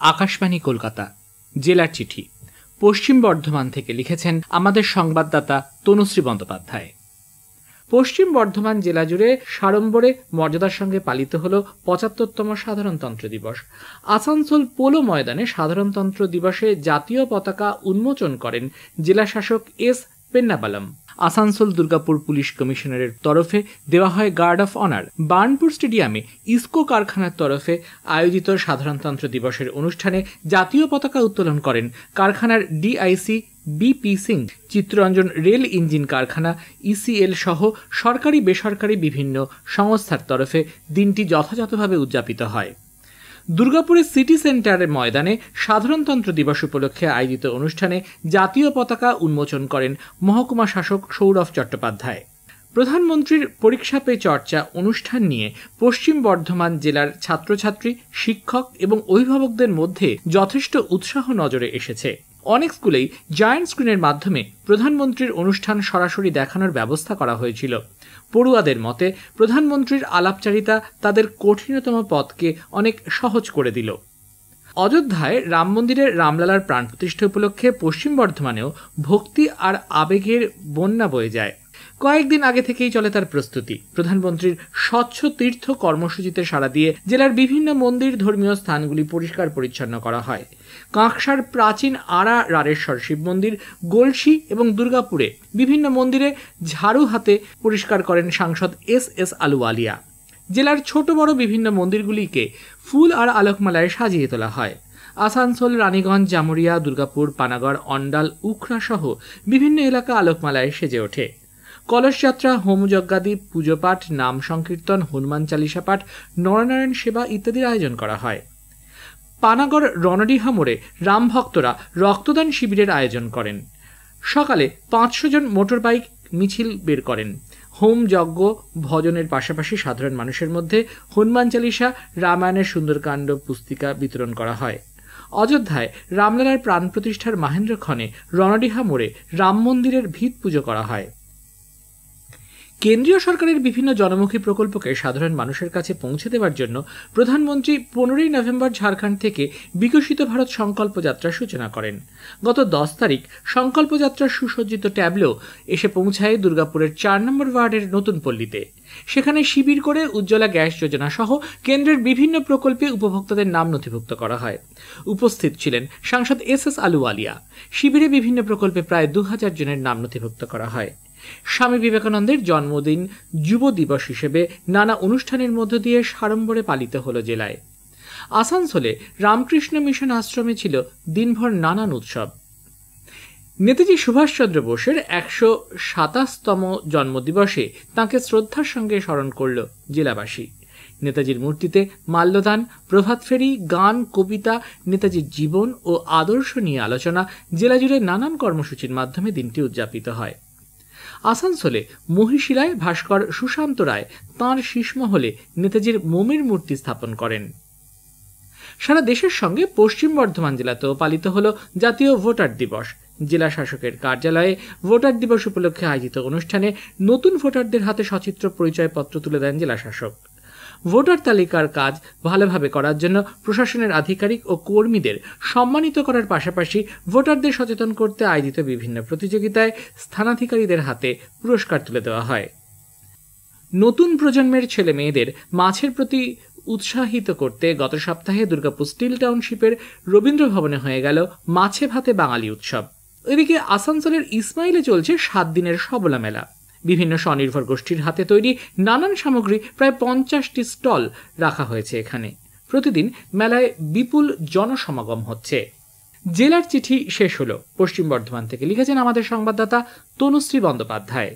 আকাশবাণী কলকাতা জেলার চিঠি পশ্চিম বর্ধমান থেকে লিখেছেন আমাদের সংবাদদাতা তনুশ্রী বন্দ্যোপাধ্যায়। পশ্চিম বর্ধমান জেলা জুড়ে সাড়ম্বরে মর্যাদার সঙ্গে পালিত হল ৭৫তম সাধারণতন্ত্র দিবস। আসানসোল পোলো ময়দানে সাধারণতন্ত্র দিবসে জাতীয় পতাকা উন্মোচন করেন জেলা শাসক এস পেন্নাবালাম। আসানসোল দুর্গাপুর পুলিশ কমিশনারের তরফে দেওয়া হয় গার্ড অফ অনার। বার্নপুর স্টেডিয়ামে ইসকো কারখানার তরফে আয়োজিত সাধারণতন্ত্র দিবসের অনুষ্ঠানে জাতীয় পতাকা উত্তোলন করেন কারখানার DIC BP Singh. Chittaranjan rail engine কারখানা ইসিএল সহ সরকারি বেসরকারি বিভিন্ন সংস্থার তরফে দিনটি যথাযথভাবে উদযাপিত হয়। দুর্গাপুরের সিটি সেন্টারের ময়দানে সাধারণতন্ত্র দিবস উপলক্ষে আয়োজিত অনুষ্ঠানে জাতীয় পতাকা উন্মোচন করেন মহকুমা শাসক সৌরভ চট্টোপাধ্যায়। প্রধানমন্ত্রীর পরীক্ষা পে চর্চা অনুষ্ঠান নিয়ে পশ্চিম বর্ধমান জেলার ছাত্রছাত্রী, শিক্ষক এবং অভিভাবকদের মধ্যে যথেষ্ট উৎসাহ নজরে এসেছে। অনেক স্কুলেই জায়ান্ট স্ক্রিনের মাধ্যমে প্রধানমন্ত্রীর অনুষ্ঠান সরাসরি দেখানোর ব্যবস্থা করা হয়েছিল। পড়ুয়াদের মতে প্রধানমন্ত্রীর আলাপচারিতা তাদের কঠিনতম পথকে অনেক সহজ করে দিল। অযোধ্যায় রাম মন্দিরের রামলালার প্রাণ প্রতিষ্ঠা উপলক্ষে পশ্চিম বর্ধমানেও ভক্তি আর আবেগের বন্যা বয়ে যায়। কয়েকদিন আগে থেকেই চলে তার প্রস্তুতি। প্রধানমন্ত্রীর স্বচ্ছ তীর্থ কর্মসূচিতে সাড়া দিয়ে জেলার বিভিন্ন মন্দির, ধর্মীয় স্থানগুলি পরিষ্কার পরিচ্ছন্ন করা হয়। কাঁকসার প্রাচীন আড়া রারেশ্বর শিব মন্দির, গলসি এবং দুর্গাপুরে বিভিন্ন মন্দিরে ঝাড়ু হাতে পরিষ্কার করেন সাংসদ এস আলুওয়ালিয়া। জেলার ছোট বড় বিভিন্ন মন্দিরগুলিকে ফুল আর আলোকমালায় সাজিয়ে তোলা হয়। আসানসোল, রানীগঞ্জ, জামুরিয়া, দুর্গাপুর, পানাগড়, অন্ডাল, উখড়া সহ বিভিন্ন এলাকা আলোকমালায় সেজে ওঠে। কলসযাত্রা, হোমযজ্ঞাদি, পুজো পাঠ, নাম সংকীর্তন, হনুমান চালিসা পাঠ, নরনারায়ণ সেবা ইত্যাদির আয়োজন করা হয়। পানাগড় রণডিহা মোড়ে রাম ভক্তরা রক্তদান শিবিরের আয়োজন করেন। সকালে ৫০০ জন মোটর বাইক মিছিল বের করেন। হোম যজ্ঞ ভজনের পাশাপাশি সাধারণ মানুষের মধ্যে হনুমান চালিসা, রামায়ণের সুন্দরকাণ্ড পুস্তিকা বিতরণ করা হয়। অযোধ্যায় রামলালার প্রাণ প্রতিষ্ঠার মাহেন্দ্রক্ষণে রণডিহা মোড়ে রাম মন্দিরের ভিত পুজো করা হয়। কেন্দ্রীয় সরকারের বিভিন্ন জনমুখী প্রকল্পকে সাধারণ মানুষের কাছে পৌঁছে দেওয়ার জন্য প্রধানমন্ত্রী ১৫ই নভেম্বর ঝাড়খণ্ড থেকে বিকশিত ভারত সংকল্প যাত্রার সূচনা করেন। গত ১০ তারিখ সংকল্প যাত্রার সুসজ্জিত ট্যাবলো এসে পৌঁছায় দুর্গাপুরের ৪ নম্বর ওয়ার্ডের নতুন পল্লীতে। সেখানে শিবির করে উজ্জ্বলা গ্যাস যোজনা সহ কেন্দ্রের বিভিন্ন প্রকল্পে উপভোক্তাদের নাম নথিভুক্ত করা হয়। উপস্থিত ছিলেন সাংসদ এস আলুওয়ালিয়া। শিবিরে বিভিন্ন প্রকল্পে প্রায় ২০০০ জনের নাম নথিভুক্ত করা হয়। স্বামী বিবেকানন্দের জন্মদিন যুব দিবস হিসেবে নানা অনুষ্ঠানের মধ্য দিয়ে সাড়ম্বরে পালিত হল জেলায়। আসানসোলে রামকৃষ্ণ মিশন আশ্রমে ছিল দিনভর নানান উৎসব। নেতাজি সুভাষচন্দ্র বোসের ১২৭তম জন্মদিবসে তাঁকে শ্রদ্ধার সঙ্গে স্মরণ করল জেলাবাসী। নেতাজির মূর্তিতে মাল্যদান, প্রভাত ফেরি, গান, কবিতা, নেতাজির জীবন ও আদর্শ নিয়ে আলোচনা, জেলা জুড়ে নানান কর্মসূচির মাধ্যমে দিনটি উদযাপিত হয়। আসানসোলে মহিশিলায় ভাস্কর সুশান্ত রায় তাঁর শীষমহলে নেতাজির মোমের মূর্তি স্থাপন করেন। সারা দেশের সঙ্গে পশ্চিম বর্ধমান জেলাতেও পালিত হল জাতীয় ভোটার দিবস। জেলা শাসকের কার্যালয়ে ভোটার দিবস উপলক্ষে আয়োজিত অনুষ্ঠানে নতুন ভোটারদের হাতে সচিত্র পরিচয়পত্র তুলে দেন জেলা শাসক। ভোটার তালিকার কাজ ভালোভাবে করার জন্য প্রশাসনের আধিকারিক ও কর্মীদের সম্মানিত করার পাশাপাশি ভোটারদের সচেতন করতে আয়োজিত বিভিন্ন প্রতিযোগিতায় স্থানাধিকারীদের হাতে পুরস্কার তুলে দেওয়া হয়। নতুন প্রজন্মের ছেলে মেয়েদের মাছের প্রতি উৎসাহিত করতে গত সপ্তাহে দুর্গাপুর স্টিল টাউনশিপের রবীন্দ্র ভবনে হয়ে গেল মাছে ভাতে বাঙালি উৎসব। এদিকে আসানসোলের ইসমাইলে চলছে ৭ দিনের সবলা মেলা। বিভিন্ন স্বনির্ভর গোষ্ঠীর হাতে তৈরি নানান সামগ্রী প্রায় ৫০টি স্টল রাখা হয়েছে এখানে। প্রতিদিন মেলায় বিপুল জনসমাগম হচ্ছে। জেলার চিঠি শেষ হলো। পশ্চিম বর্ধমান থেকে লিখেছেন আমাদের সংবাদদাতা তনুশ্রী বন্দ্যোপাধ্যায়।